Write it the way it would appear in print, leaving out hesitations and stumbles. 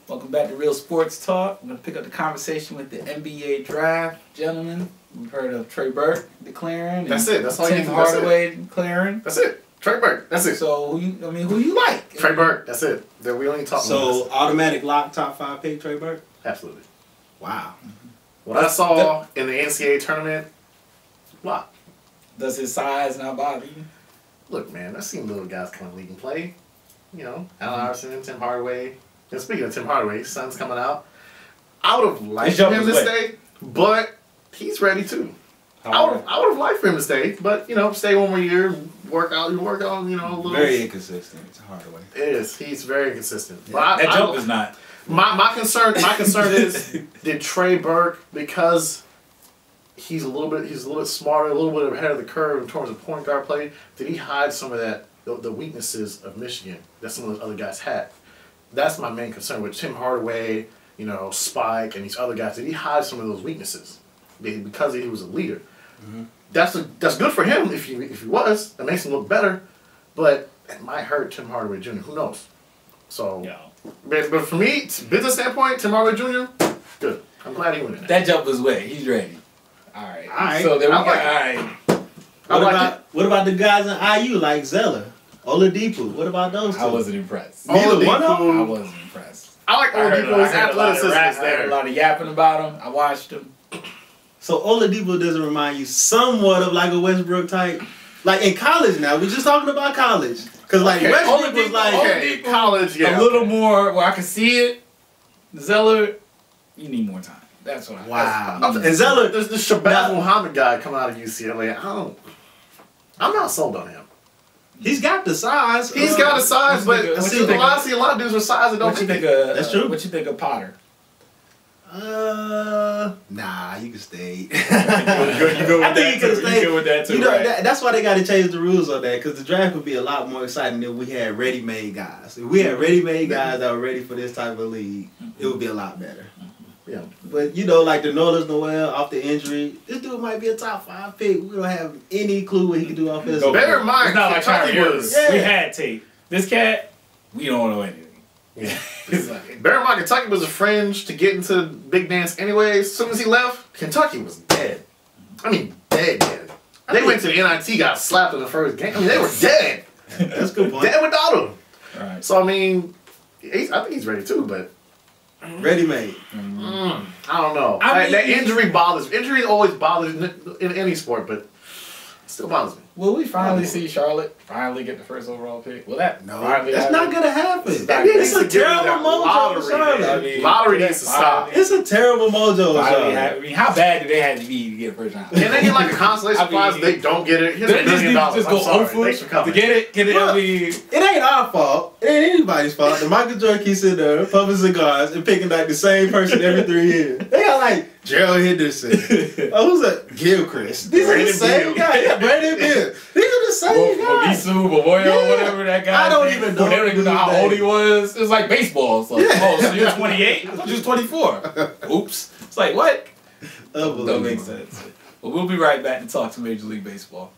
Welcome back to Real Sports Talk. I'm going to pick up the conversation with the NBA draft. Gentlemen, we've heard of Trey Burke declaring. That's it. That's all you need to do. Hardaway declaring. That's it. Trey Burke. That's it. So, who you like? Trey Burke. That's it. That we only talk about. So, automatic lock, top 5 pick, Trey Burke? Absolutely. Wow. What I saw in the NCAA tournament, lock. Does his size not bother you? Look, man, I've seen little guys come in the league and play. You know, Allen Iverson, Tim Hardaway. And speaking of Tim Hardaway, his son's coming out. I would have liked him to stay, but he's ready too. I would have liked for him to stay, but stay one more year, work out, a little. Very inconsistent. It's Hardaway. It is. He's very inconsistent. Yeah. But That jump is not. My concern is, did Trey Burke, because he's a little bit smarter, a little bit ahead of the curve in terms of point guard play, did he hide some of that the weaknesses of Michigan that some of those other guys had? That's my main concern with Tim Hardaway, Spike, and these other guys. Did he hide some of those weaknesses because he was a leader? Mm-hmm. That's good for him if he was. That makes him look better, but it might hurt Tim Hardaway Jr. Who knows? So, but for me, business standpoint, Tim Hardaway Jr. good. I'm glad he went in there. That jump was wet. He's ready. All right. So there we go. What about the guys in IU like Zeller? Oladipo, what about those two? I wasn't impressed. Neither one of them? I wasn't impressed. I like Oladipo. His athleticism is I there. heard a lot of yapping about him. I watched him. So Oladipo doesn't remind you somewhat of like a Westbrook type? Like in college now, we're just talking about college. Because Westbrook was like college, a little more where I can see it. Zeller, you need more time. That's what And Zeller, there's the Shabazz Muhammad guy coming out of UCLA. I'm not sold on him. He's got the size. He's got the size, but I see a lot of dudes with size that don't think that's true. What you think of Potter? Nah, you can stay. You go with I think you could stay. You go with that too. That's why they got to change the rules on that, because the draft would be a lot more exciting if we had ready-made guys. If we had ready-made guys that were ready for this type of league, it would be a lot better. Yeah. But like the Noel off the injury, this dude might be a top 5 pick. We don't have any clue what he can do offensively. Bear in mind, it's not like Kentucky was. We had tape. This cat, we don't know anything. Yeah. Bear in mind, Kentucky was a fringe to get into the big dance anyway. As soon as he left, Kentucky was dead. I mean, dead. They went to the NIT, got slapped in the first game. I mean, they were dead. That's a good point. Dead without him. Right. So, I mean, I think he's ready too, but... Ready-made. I don't know. That injury bothers me. Injury always bothers me in any sport, but it still bothers me. Will we finally see Charlotte finally get the first overall pick? Will that that's not going to happen. It's a terrible mojo for Charlotte. Lottery needs to stop. It's a terrible mojo. I mean, how bad do they have to be to get a first round? Can they get like a consolation prize if they don't get it? Here's $1 million. Just go to get it. It ain't our fault. It ain't anybody's fault. The Michael Jordan keeps sitting there puffing cigars and picking like the same person every 3 years. They got like Gerald Henderson. Who's that? Gilchrist. These are the same guys. Yeah, Brandon Bill. These are the same guys. Whatever that guy. I don't even know. They don't even know how old he was. It was like baseball. So, so you're 28? I thought you was 24. Oops. It's like, what? Don't make sense. But we'll be right back to talk to Major League Baseball.